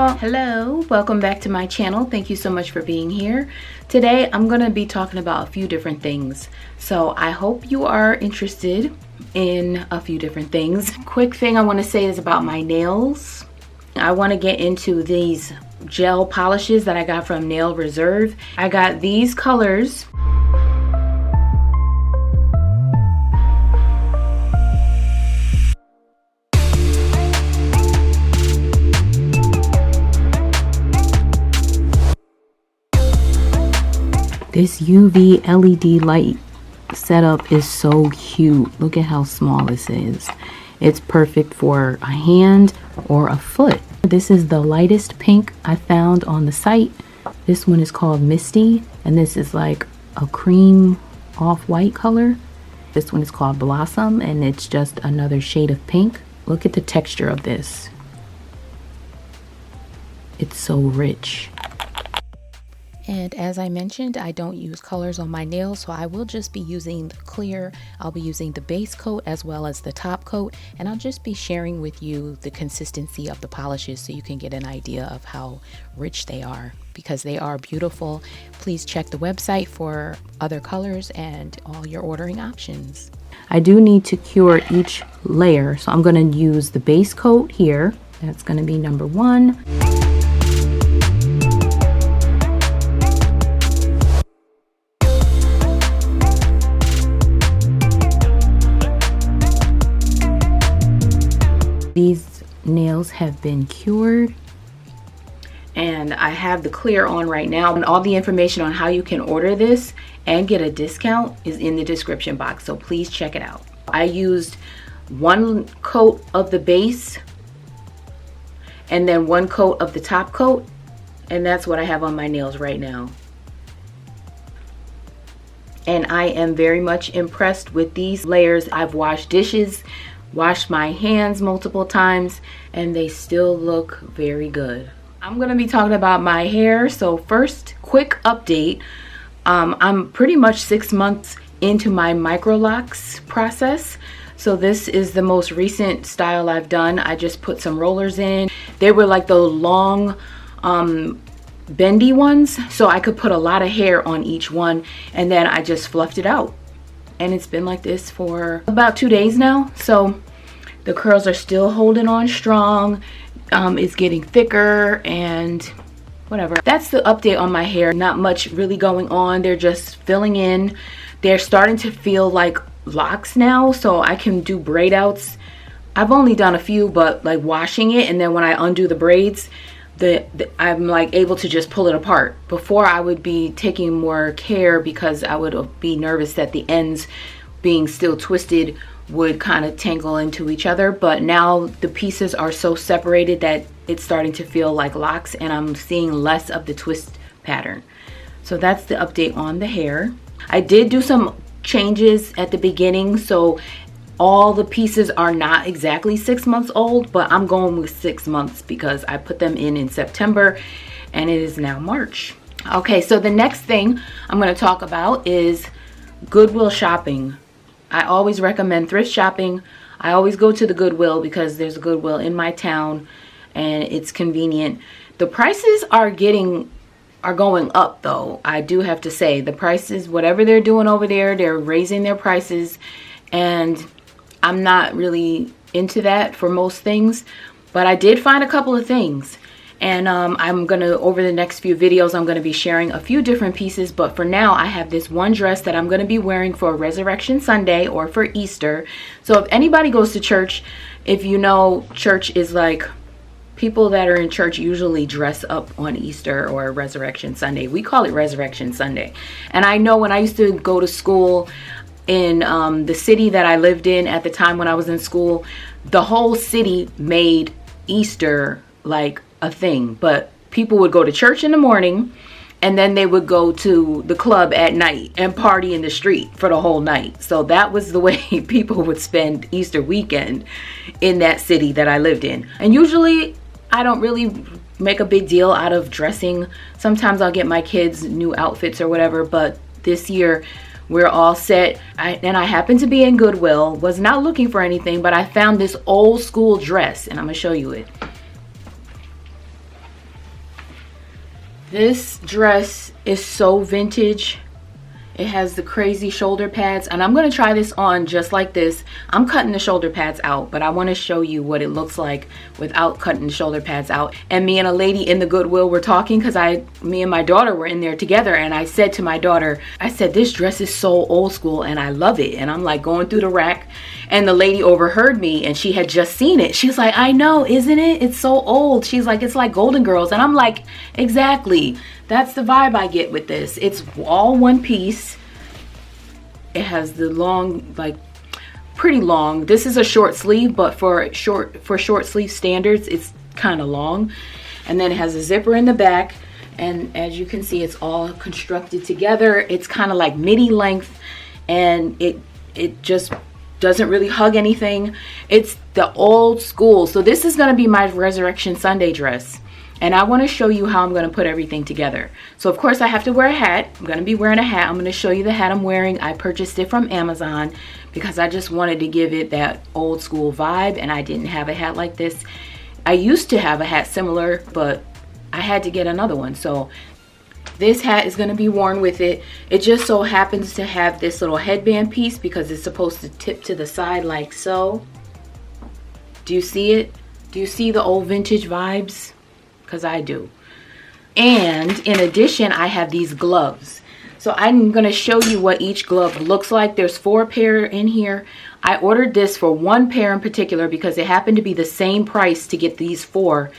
y'all. Hello, welcome back to my channel. Thank you so much for being here. Today I'm going to be talking about a few different things. So I hope you are interested in a few different things. Quick thing I want to say is about my nails. I want to get into these gel polishes that I got from Nail Reserve. I got these colors. This UV LED light setup is so cute. Look at how small this is. It's perfect for a hand or a foot. This is the lightest pink I found on the site. This one is called Misty, and this is like a cream off-white color. This one is called Blossom, and it's just another shade of pink. Look at the texture of this. It's so rich. And as I mentioned, I don't use colors on my nails, so I will just be using the clear. I'll be using the base coat as well as the top coat, and I'll just be sharing with you the consistency of the polishes so you can get an idea of how rich they are, because they are beautiful. Please check the website for other colors and all your ordering options. I do need to cure each layer, so I'm going to use the base coat here. That's going to be number 1. These nails have been cured, and I have the clear on right now, and all the information on how you can order this and get a discount is in the description box, so please check it out. I used 1 coat of the base and then 1 coat of the top coat, and that's what I have on my nails right now. And I am very much impressed with these layers. I've washed dishes, washed my hands multiple times, and they still look very good. I'm going to be talking about my hair. So first, quick update. I'm pretty much 6 months into my Microlocs process. So this is the most recent style I've done. I just put some rollers in. They were like the long bendy ones, so I could put a lot of hair on each one, and then I just fluffed it out. And it's been like this for about 2 days now, so the curls are still holding on strong. It's getting thicker and whatever. That's the update on my hair. Not much really going on. They're just filling in. They're starting to feel like locks now, so I can do braid outs. I've only done a few, but like washing it, and then when I undo the braids, I'm like able to just pull it apart. Before, I would be taking more care because I would be nervous that the ends being still twisted would kind of tangle into each other, but now the pieces are so separated that it's starting to feel like locks, and I'm seeing less of the twist pattern. So that's the update on the hair. I did do some changes at the beginning, so all the pieces are not exactly 6 months old, but I'm going with 6 months because I put them in September and it is now March. Okay, so the next thing I'm going to talk about is Goodwill shopping. I always recommend thrift shopping. I always go to the Goodwill because there's a Goodwill in my town and it's convenient. The prices are going up though. I do have to say, the prices, whatever they're doing over there, they're raising their prices, and I'm not really into that for most things, but I did find a couple of things, and I'm gonna, over the next few videos, I'm gonna be sharing a few different pieces. But for now, I have this one dress that I'm gonna be wearing for Resurrection Sunday or for Easter. So if anybody goes to church, if you know, church is like, people that are in church usually dress up on Easter or Resurrection Sunday. We call it Resurrection Sunday. And I know when I used to go to school in the city that I lived in at the time when I was in school, the whole city made Easter like a thing. But people would go to church in the morning, and then they would go to the club at night and party in the street for the whole night. So that was the way people would spend Easter weekend in that city that I lived in. And usually I don't really make a big deal out of dressing. Sometimes I'll get my kids new outfits or whatever, but this year we're all set. And I happened to be in Goodwill, was not looking for anything, but I found this old school dress, and I'm gonna show you it. This dress is so vintage. It has the crazy shoulder pads, and I'm going to try this on just like this. I'm cutting the shoulder pads out, but I want to show you what it looks like without cutting the shoulder pads out. And me and a lady in the Goodwill were talking, because me and my daughter were in there together, and I said to my daughter, I said, this dress is so old school and I love it. And I'm like going through the rack, and the lady overheard me, and she had just seen it. She's like, I know, isn't it? It's so old. She's like, it's like Golden Girls. And I'm like, exactly. That's the vibe I get with this. It's all one piece. It has the long, like pretty long. This is a short sleeve, but for short sleeve standards, it's kind of long. And then it has a zipper in the back. And as you can see, it's all constructed together. It's kind of like midi length, and it just doesn't really hug anything. It's the old school. So this is going to be my Resurrection Sunday dress. And I want to show you how I'm going to put everything together. So of course I have to wear a hat. I'm going to be wearing a hat. I'm going to show you the hat I'm wearing. I purchased it from Amazon because I just wanted to give it that old school vibe, and I didn't have a hat like this. I used to have a hat similar, but I had to get another one. So this hat is going to be worn with it. It just so happens to have this little headband piece because it's supposed to tip to the side like so. Do you see it? Do you see the old vintage vibes? Because I do. And in addition, I have these gloves. So I'm going to show you what each glove looks like. There's 4 pair in here. I ordered this for 1 pair in particular because it happened to be the same price to get these 4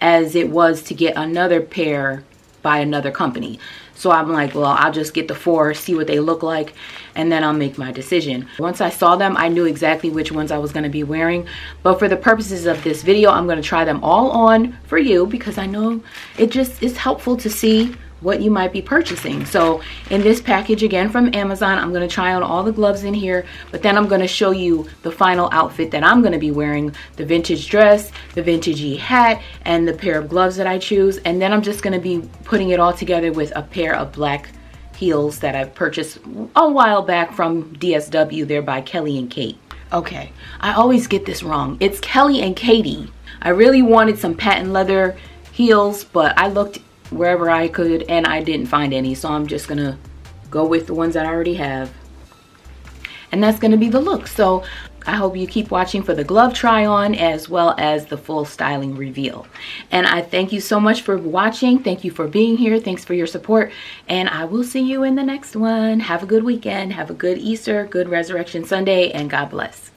as it was to get another pair by another company. So I'm like, well, I'll just get the 4, see what they look like, and then I'll make my decision. Once I saw them, I knew exactly which ones I was going to be wearing. But for the purposes of this video, I'm going to try them all on for you because I know it just is helpful to see what you might be purchasing. So in this package, again from Amazon, I'm going to try on all the gloves in here, but then I'm going to show you the final outfit that I'm going to be wearing, the vintage dress, the vintagey hat, and the pair of gloves that I choose. And then I'm just going to be putting it all together with a pair of black heels that I purchased a while back from DSW. They're by Kelly and Kate. Okay, I always get this wrong. It's Kelly and Katie. I really wanted some patent leather heels, but I looked wherever I could and I didn't find any, so I'm just gonna go with the ones that I already have, and that's gonna be the look. So I hope you keep watching for the glove try on as well as the full styling reveal. And I thank you so much for watching. Thank you for being here. Thanks for your support, and I will see you in the next one. Have a good weekend, have a good Easter, good Resurrection Sunday, and God bless.